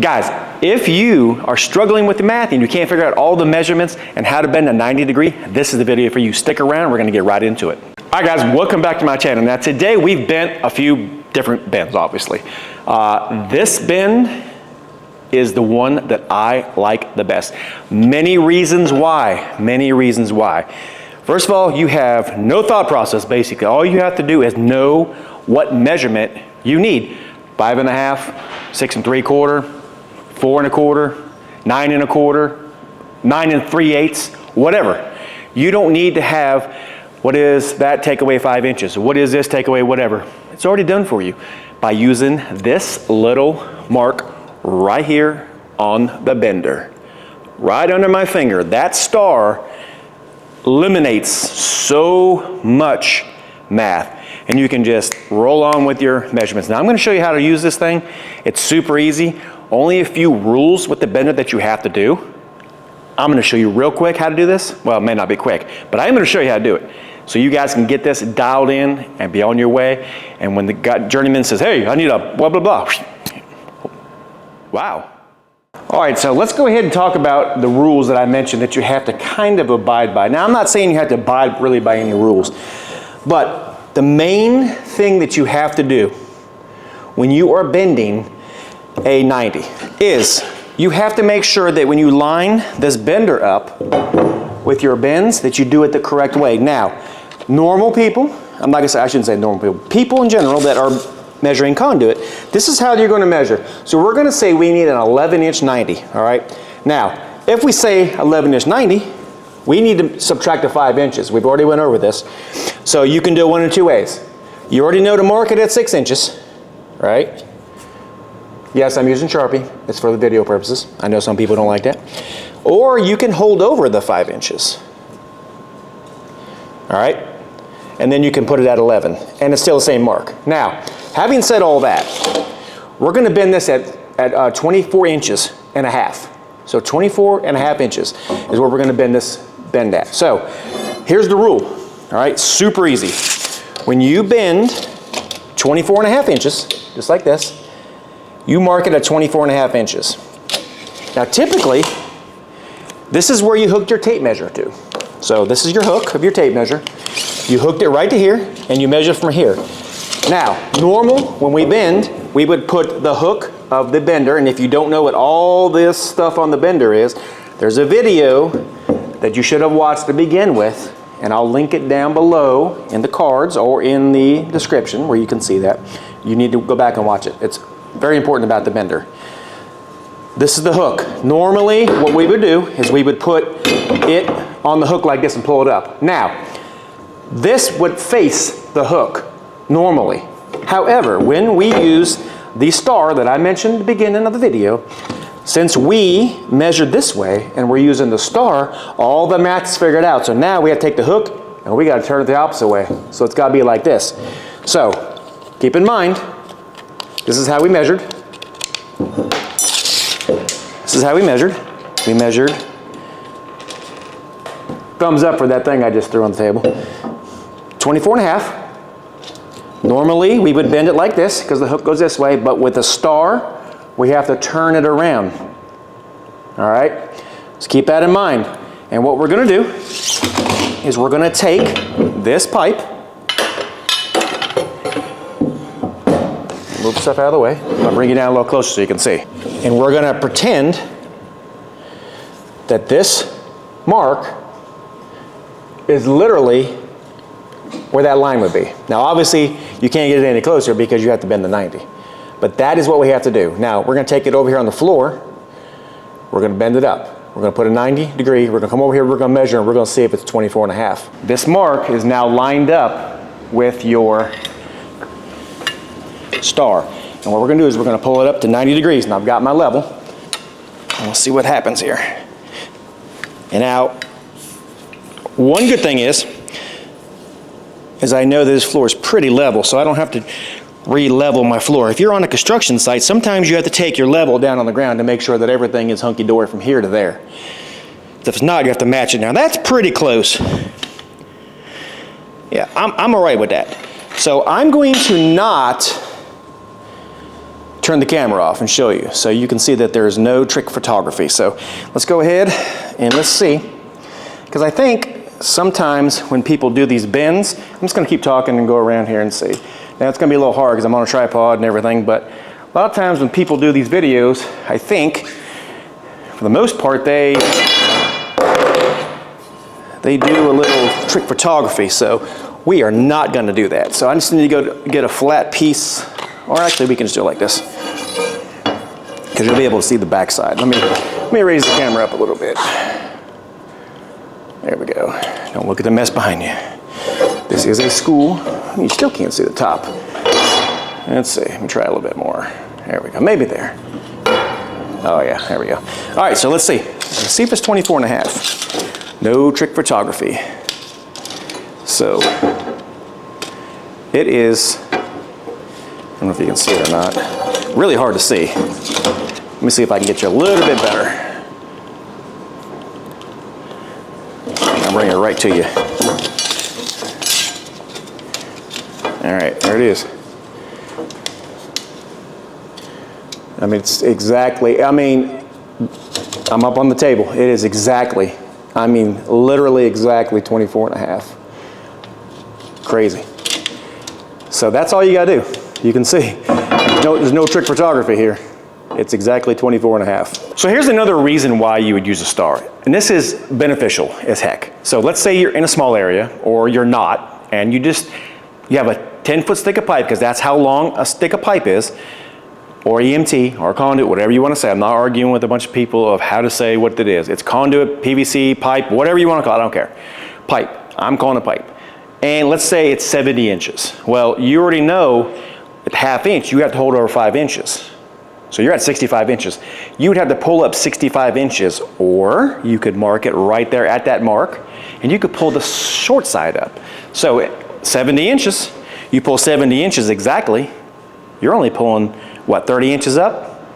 Guys, if you are struggling with the math and you can't figure out all the measurements and how to bend a 90 degree, this is the video for you. Stick around, we're gonna get right into it. All right guys, welcome back to my channel. Now today we've bent a few different bends, obviously. This bend is the one that I like the best. Many reasons why, many reasons why. First of all, you have no thought process basically. All you have to do is know what measurement you need. 5 1/2, 6 3/4, 4 1/4, 9 1/4, 9 3/8, whatever. You don't need to have, what is that, take away 5 inches? What is this, take away whatever? It's already done for you by using this little mark right here on the bender. Right under my finger. That star eliminates so much math. And you can just roll on with your measurements. Now I'm going to show you how to use this thing. It's super easy. Only a few rules with the bender that you have to do. I'm going to show you real quick how to do this. Well, it may not be quick, but I'm going to show you how to do it. So you guys can get this dialed in and be on your way. And when the journeyman says, hey, I need a blah, blah, blah. Wow. All right, so let's go ahead and talk about the rules that I mentioned that you have to kind of abide by. Now, I'm not saying you have to abide really by any rules, but the main thing that you have to do when you are bending a 90 is you have to make sure that when you line this bender up with your bends that you do it the correct way. Now, normal people, I'm not gonna say, I shouldn't say normal people, people in general that are measuring conduit, this is how you're gonna measure. So we're gonna say we need an 11-inch 90, all right? Now, if we say 11-inch 90, we need to subtract the 5 inches. We've already went over this. So you can do it one of two ways. You already know to mark it at 6 inches, right? Yes, I'm using Sharpie. It's for the video purposes. I know some people don't like that. Or you can hold over the 5 inches. All right? And then you can put it at 11. And it's still the same mark. Now, having said all that, we're going to bend this at 24 inches and a half. So 24 and a half inches is where we're going to bend this bend at. So here's the rule. All right, super easy. When you bend 24 and a half inches, just like this, you mark it at 24 and a half inches. Now typically, this is where you hooked your tape measure to. So this is your hook of your tape measure. You hooked it right to here, and you measure from here. Now, normal, when we bend, we would put the hook of the bender, and if you don't know what all this stuff on the bender is, there's a video that you should have watched to begin with, and I'll link it down below in the cards or in the description where you can see that. You need to go back and watch it. It's very important about the bender. This is the hook. Normally, what we would do is we would put it on the hook like this and pull it up. Now, this would face the hook normally. However, when we use the star that I mentioned at the beginning of the video, since we measured this way and we're using the star, all the math's figured out. So now we have to take the hook and we got to turn it the opposite way. So it's got to be like this. So keep in mind, this is how we measured. This is how we measured. We measured. Thumbs up for that thing I just threw on the table. 24 and a half. Normally we would bend it like this because the hook goes this way, but with a star, we have to turn it around. All right? Just keep that in mind. And what we're going to do is we're going to take this pipe, move stuff out of the way. I'll bring you down a little closer so you can see. And we're going to pretend that this mark is literally where that line would be. Now obviously you can't get it any closer because you have to bend the 90. But that is what we have to do. Now we're going to take it over here on the floor. We're going to bend it up. We're going to put a 90 degree. We're going to come over here. We're going to measure and we're going to see if it's 24 and a half. This mark is now lined up with your star. And what we're going to do is we're going to pull it up to 90 degrees. And I've got my level. And we'll see what happens here. And now, one good thing is I know that this floor is pretty level, so I don't have to re-level my floor. If you're on a construction site, sometimes you have to take your level down on the ground to make sure that everything is hunky-dory from here to there. If it's not, you have to match it. Now that's pretty close. Yeah, I'm all right with that. So I'm going to not turn the camera off and show you so you can see that there's no trick photography. So let's go ahead and let's see. Because I think sometimes when people do these bends, I'm just going to keep talking and go around here and see. Now it's going to be a little hard because I'm on a tripod and everything, but a lot of times when people do these videos, I think for the most part they do a little trick photography. So we are not going to do that. So I just need to go get a flat piece, or actually we can just do it like this, because you'll be able to see the back side. Let me raise the camera up a little bit. There we go. Don't look at the mess behind you. This is a school. You still can't see the top. Let's see. Let me try a little bit more. There we go. Maybe there. Oh yeah, there we go. All right, so let's see. Let's see if it's 24 and a half. No trick photography. So it is, I don't know if you can see it or not, really hard to see. Let me see if I can get you a little bit better. I'll bring it right to you. All right, there it is. I mean, it's exactly, I'm up on the table. It is exactly, literally exactly 24 and a half. Crazy. So that's all you gotta do. You can see, there's no trick photography here. It's exactly 24 and a half. So here's another reason why you would use a star. And this is beneficial as heck. So let's say you're in a small area, or you're not, and you have a 10-foot stick of pipe, because that's how long a stick of pipe is, or EMT, or conduit, whatever you want to say. I'm not arguing with a bunch of people of how to say what it is. It's conduit, PVC, pipe, whatever you want to call it, I don't care. Pipe, I'm calling it pipe. And let's say it's 70 inches. Well, you already know at ½ inch, you have to hold over 5 inches. So you're at 65 inches. You would have to pull up 65 inches, or you could mark it right there at that mark, and you could pull the short side up. So 70 inches, you pull 70 inches exactly, you're only pulling, what, 30 inches up?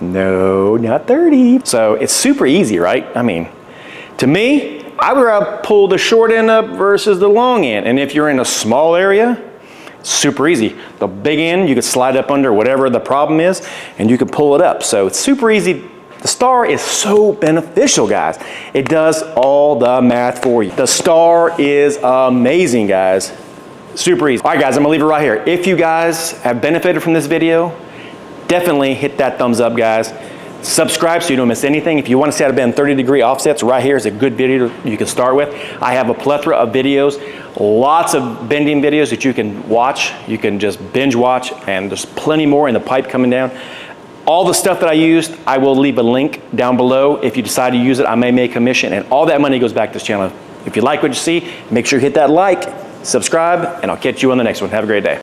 No, not 30. So it's super easy, right? To me, I would rather pull the short end up versus the long end. And if you're in a small area, super easy. The big end, you could slide up under whatever the problem is, and you can pull it up. So it's super easy. The star is so beneficial, guys. It does all the math for you. The star is amazing, guys. Super easy. All right, guys, I'm gonna leave it right here. If you guys have benefited from this video, definitely hit that thumbs up, guys. Subscribe so you don't miss anything. If you want to see how to bend 30-degree offsets, right here is a good video you can start with. I have a plethora of videos, lots of bending videos that you can watch. You can just binge watch, and there's plenty more in the pipe coming down. All the stuff that I used, I will leave a link down below. If you decide to use it, I may make a commission, and all that money goes back to this channel. If you like what you see, make sure you hit that like, subscribe, and I'll catch you on the next one. Have a great day.